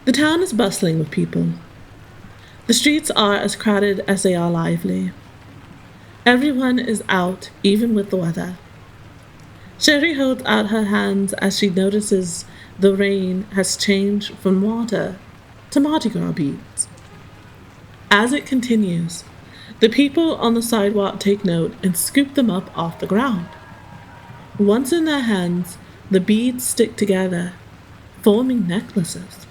The town is bustling with people. The streets are as crowded as they are lively. Everyone is out, even with the weather. Sherry holds out her hands as she notices the rain has changed from water to Mardi Gras beads. As it continues, the people on the sidewalk take note and scoop them up off the ground. Once in their hands, the beads stick together, forming necklaces.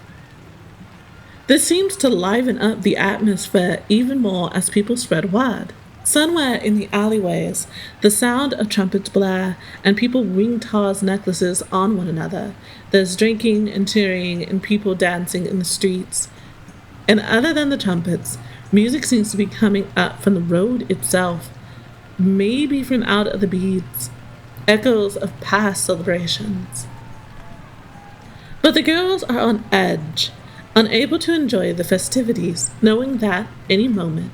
This seems to liven up the atmosphere even more as people spread word. Somewhere in the alleyways, the sound of trumpets blare and people ring Tars necklaces on one another. There's drinking and cheering and people dancing in the streets. And other than the trumpets, music seems to be coming up from the road itself, maybe from out of the beads, echoes of past celebrations. But the girls are on edge, unable to enjoy the festivities, knowing that any moment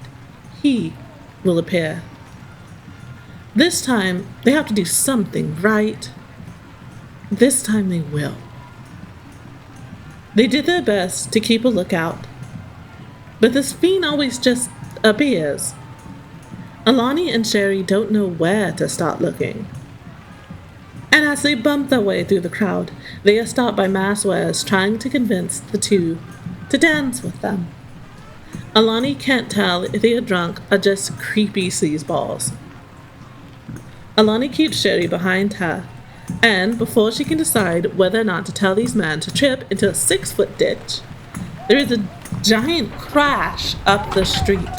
he will appear. This time, they have to do something right. This time they will. They did their best to keep a lookout, but this fiend always just appears. Alani and Sherry don't know where to start looking. And as they bump their way through the crowd, they are stopped by masswares trying to convince the two to dance with them. Alani can't tell if they are drunk or just creepy sleazeballs. Alani keeps Sherry behind her, and before she can decide whether or not to tell these men to trip into a 6-foot ditch, there is a giant crash up the street.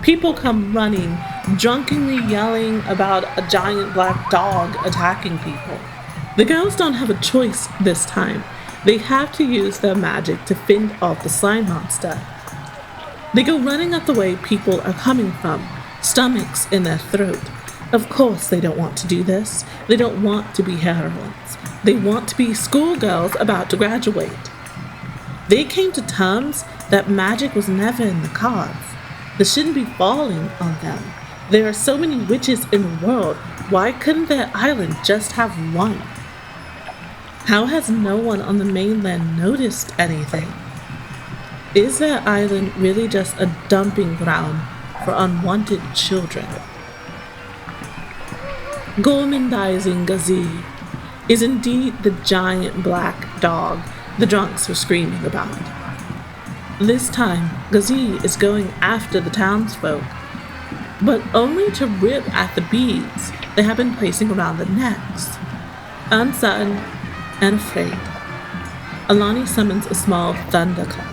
People come running, drunkenly yelling about a giant black dog attacking people. The girls don't have a choice this time. They have to use their magic to fend off the slime monster. They go running up the way people are coming from, stomachs in their throat. Of course they don't want to do this. They don't want to be heroines. They want to be schoolgirls about to graduate. They came to terms that magic was never in the cards. This shouldn't be falling on them. There are so many witches in the world. Why couldn't their island just have one? How has no one on the mainland noticed anything? Is their island really just a dumping ground for unwanted children? Gormandizing Gazi is indeed the giant black dog the drunks were screaming about. This time, Gazi is going after the townsfolk, but only to rip at the beads they have been placing around their necks. Uncertain and afraid, Alani summons a small thunderclap.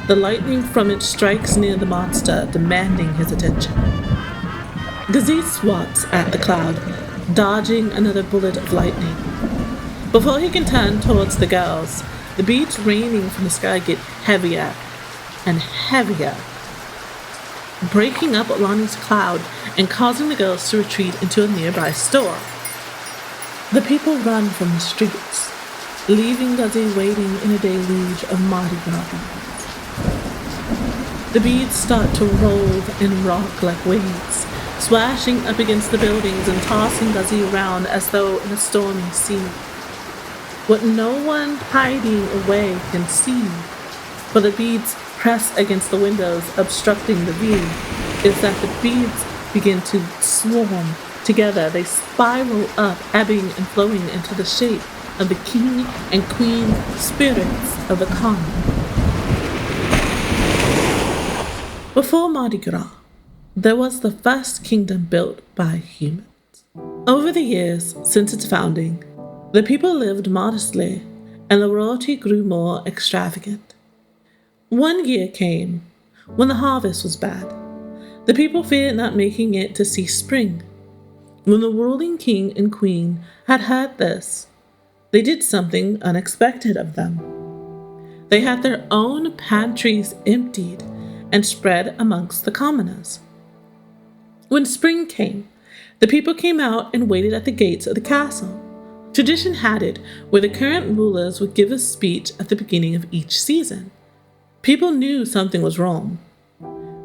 The lightning from it strikes near the monster, demanding his attention. Gazi swats at the cloud, dodging another bullet of lightning. Before he can turn towards the girls, the beads raining from the sky get heavier and heavier, breaking up Alani's cloud and causing the girls to retreat into a nearby store. The people run from the streets, leaving Gazi waiting in a deluge of Mardi Gras beads. The beads start to roll and rock like waves, swashing up against the buildings and tossing Gazi around as though in a stormy sea. What no one hiding away can see, for the beads press against the windows obstructing the view, is that the beads begin to swarm together. They spiral up, ebbing and flowing into the shape of the king and queen spirits of the common. Before Mardi Gras, there was the first kingdom built by humans. Over the years since its founding, the people lived modestly and the royalty grew more extravagant. One year came when the harvest was bad. The people feared not making it to see spring. When the ruling king and queen had heard this, they did something unexpected of them. They had their own pantries emptied and spread amongst the commoners. When spring came, the people came out and waited at the gates of the castle. Tradition had it where the current rulers would give a speech at the beginning of each season. People knew something was wrong.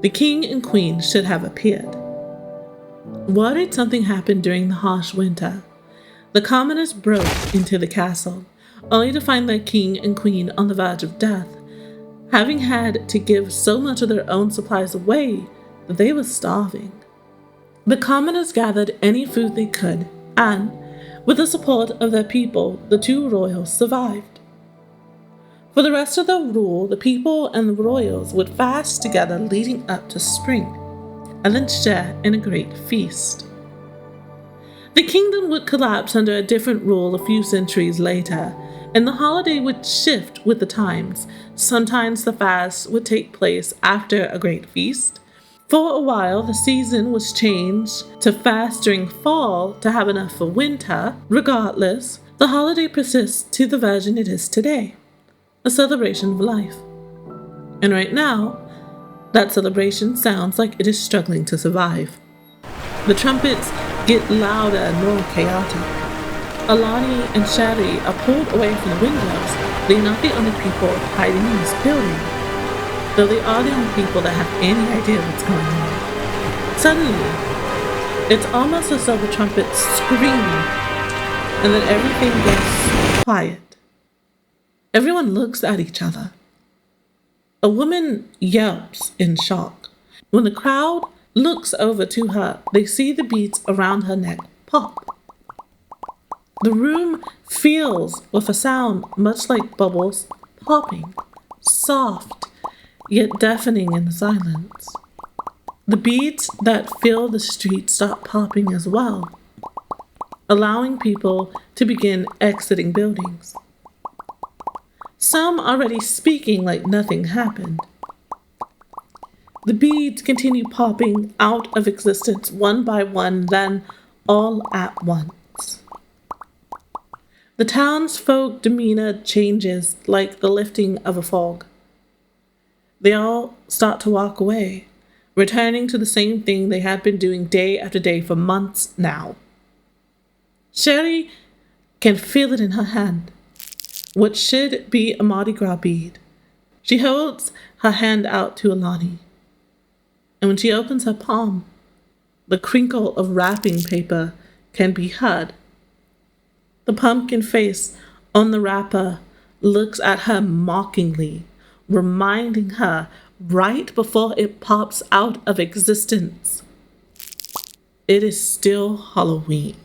The king and queen should have appeared. Worried something happened during the harsh winter, the commoners broke into the castle, only to find their king and queen on the verge of death having had to give so much of their own supplies away that they were starving. The commoners gathered any food they could, and, with the support of their people, the two royals survived. For the rest of their rule, the people and the royals would fast together leading up to spring, and then share in a great feast. The kingdom would collapse under a different rule a few centuries later, and the holiday would shift with the times. Sometimes the fast would take place after a great feast. For a while, the season was changed to fast during fall to have enough for winter. Regardless, the holiday persists to the version it is today, a celebration of life. And right now, that celebration sounds like it is struggling to survive. The trumpets get louder and more chaotic. Alani and Shari are pulled away from the windows. They're not the only people hiding in this building, though they are the only people that have any idea what's going on. Suddenly, it's almost as though the trumpets scream, and then everything gets quiet. Everyone looks at each other. A woman yelps in shock. When the crowd looks over to her, they see the beads around her neck pop. The room fills with a sound much like bubbles popping, soft yet deafening in the silence. The beads that fill the street start popping as well, allowing people to begin exiting buildings. Some already speaking like nothing happened. The beads continue popping out of existence one by one, then all at once. The townsfolk demeanor changes like the lifting of a fog. They all start to walk away, returning to the same thing they had been doing day after day for months now. Sherry can feel it in her hand, what should be a Mardi Gras bead. She holds her hand out to Alani, and when she opens her palm, the crinkle of wrapping paper can be heard. The pumpkin face on the wrapper looks at her mockingly, reminding her right before it pops out of existence, it is still Halloween.